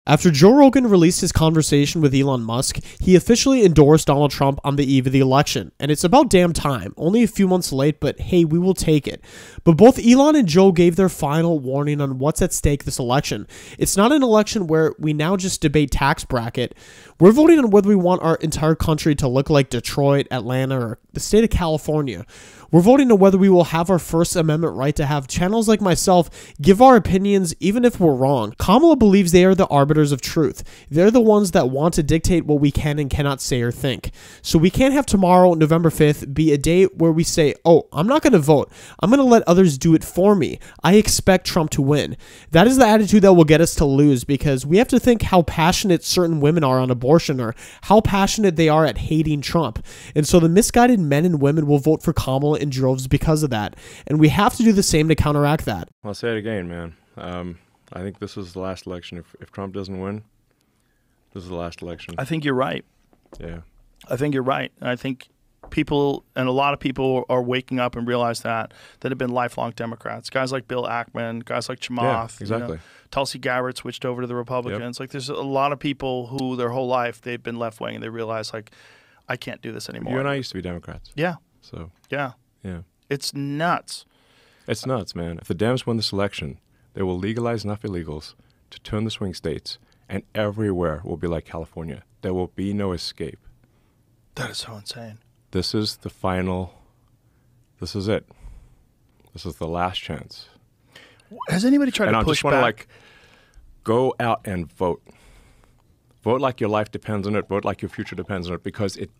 After Joe Rogan released his conversation with Elon Musk, he officially endorsed Donald Trump on the eve of the election. And it's about damn time. Only a few months late, but hey, we will take it. But both Elon and Joe gave their final warning on what's at stake this election. It's not an election where we now just debate tax bracket. We're voting on whether we want our entire country to look like Detroit, Atlanta, or the state of California. We're voting on whether we will have our First Amendment right to have channels like myself give our opinions even if we're wrong. Kamala believes they are the arbiters of truth. They're the ones that want to dictate what we can and cannot say or think. So we can't have tomorrow, November 5th, be a day where we say, oh, I'm not going to vote. I'm going to let others do it for me. I expect Trump to win. That is the attitude that will get us to lose, because we have to think how passionate certain women are on abortion or how passionate they are at hating Trump. And so the misguided men and women will vote for Kamala in droves because of that. And we have to do the same to counteract that. I'll say it again, man. I think this is the last election. If Trump doesn't win, this is the last election. I think you're right. Yeah. I think you're right. I think people, and a lot of people are waking up and realize that have been lifelong Democrats. Guys like Bill Ackman, guys like Chamath. Yeah, exactly. You know, Tulsi Gabbard switched over to the Republicans. Yep. Like, there's a lot of people who their whole life they've been left-wing, and they realize, like, I can't do this anymore. You and I used to be Democrats. Yeah. So. Yeah. Yeah. It's nuts. It's nuts, man. If the Dems win this election, they will legalize enough illegals to turn the swing states, and everywhere will be like California. There will be no escape. That is so insane. This is the final. This is it. This is the last chance. Has anybody tried to push back? And I just want to, like, go out and vote. Vote like your life depends on it. Vote like your future depends on it, because it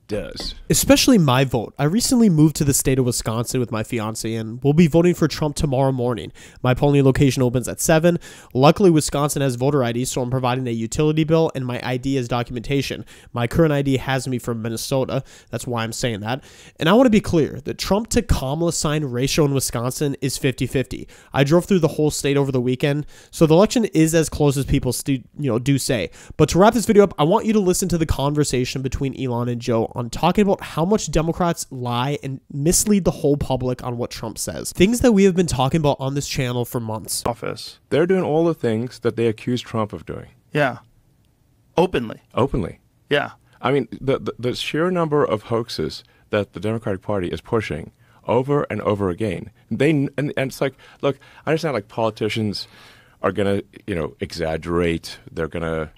does. Especially my vote. I recently moved to the state of Wisconsin with my fiance, and we'll be voting for Trump tomorrow morning. My polling location opens at 7. Luckily, Wisconsin has voter ID, so I'm providing a utility bill, and my ID is documentation. My current ID has me from Minnesota. That's why I'm saying that. And I want to be clear, the Trump to Kamala sign ratio in Wisconsin is 50-50. I drove through the whole state over the weekend, so the election is as close as people do say. But to wrap this video up, I want you to listen to the conversation between Elon and Joe on talking about how much Democrats lie and mislead the whole public on what Trump says. Things that we have been talking about on this channel for months. They're doing all the things that they accuse Trump of doing. Yeah. Openly. Yeah. I mean, the sheer number of hoaxes that the Democratic Party is pushing over and over again. And it's like, look, I understand, like, politicians are going to, exaggerate. They're going to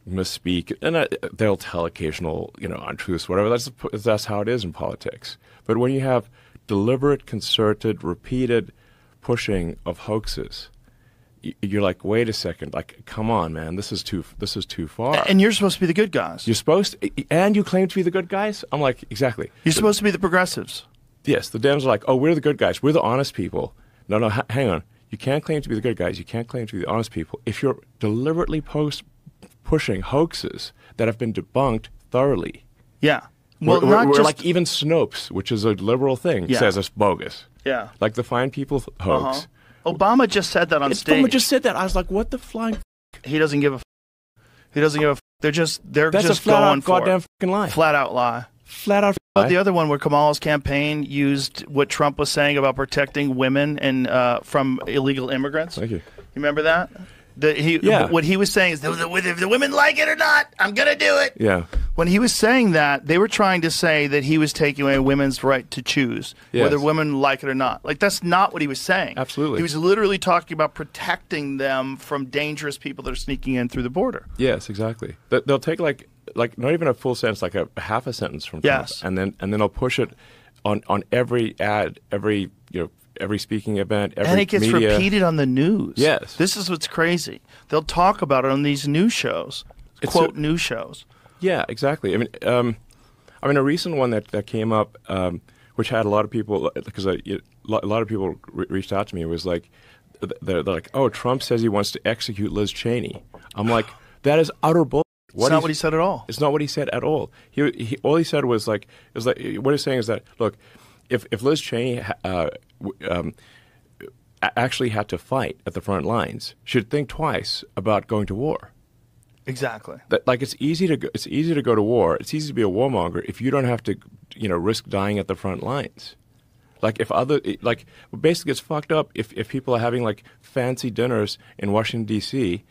misspeak, and they'll tell occasional, untruths, whatever. That's how it is in politics. But when you have deliberate, concerted, repeated pushing of hoaxes, you're like, wait a second, like, come on, man, this is too far. And you're supposed to be the good guys. You're supposed to, and you claim to be the good guys? I'm like, exactly. You're supposed to be the progressives. Yes, the Dems are like, oh, we're the good guys. We're the honest people. No, hang on. You can't claim to be the good guys. You can't claim to be the honest people if you're deliberately pushing hoaxes that have been debunked thoroughly. Yeah. Well, we're like, even Snopes, which is a liberal thing, says it's bogus. Yeah. Like the Fine People hoax. Obama just said that on stage. Obama just said that. I was like, what the flying? He doesn't give a. He doesn't give a. They're just That's just a flat going out for goddamn it. fucking lie. Flat out lie. Flat out. But the other one where Kamala's campaign used what Trump was saying about protecting women and from illegal immigrants. Thank you. You remember that? What he was saying is, if the women like it or not, I'm going to do it. Yeah. When he was saying that, they were trying to say that he was taking away women's right to choose whether women like it or not. Like, that's not what he was saying. Absolutely. He was literally talking about protecting them from dangerous people that are sneaking in through the border. Yes, exactly. They'll take like not even a full sentence, like a half a sentence from Trump, and then they'll push it on every ad, every speaking event, every and it gets media. repeated on the news. Yes. This is what's crazy. They'll talk about it on these news shows, news shows. Yeah, exactly. I mean, a recent one that came up, which had a lot of people, because a lot of people reached out to me, was like, they're like, oh, Trump says he wants to execute Liz Cheney. I'm like, that is utter bull. It's not what he said at all. It's not what he said at all. He all he said was like, what he's saying is that, look, if Liz Cheney actually had to fight at the front lines, she'd think twice about going to war. Exactly. That, like, it's easy to go to war. It's easy to be a warmonger if you don't have to, risk dying at the front lines. Like, basically it's fucked up if people are having, like, fancy dinners in Washington D.C.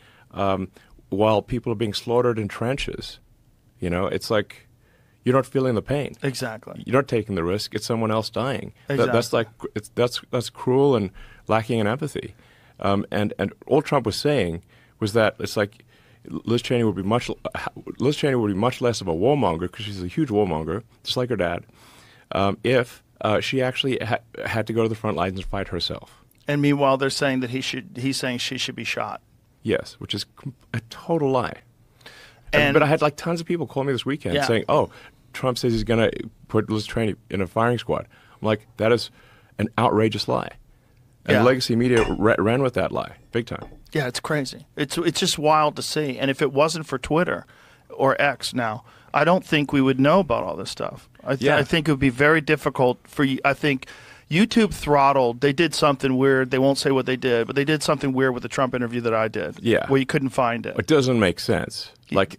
while people are being slaughtered in trenches. You know, it's like you're not feeling the pain. Exactly. You're not taking the risk. It's someone else dying. Exactly. That's like that's cruel and lacking in empathy. And all Trump was saying was that it's like Liz Cheney would be much less of a warmonger, because she's a huge warmonger, just like her dad, if she actually had to go to the front lines and fight herself. And meanwhile, they're saying that he's saying she should be shot. Yes, which is a total lie. And but I had like tons of people call me this weekend saying, "Oh, Trump says he's going to put Liz Cheney in a firing squad." I'm like, that is an outrageous lie. And the legacy media ran with that lie, big time. Yeah, it's crazy. It's just wild to see. And if it wasn't for Twitter or X now, I don't think we would know about all this stuff. I think it would be very difficult for you. I think YouTube throttled. They did something weird. They won't say what they did, but they did something weird with the Trump interview that I did. Yeah, where you couldn't find it. It doesn't make sense. It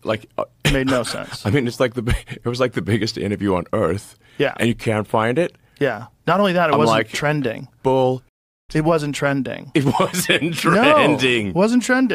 made no sense. I mean, it was like the biggest interview on earth. Yeah, and you can't find it. Yeah. Not only that, it wasn't like, trending. Bull. It wasn't trending. It wasn't trending. No, it wasn't trending.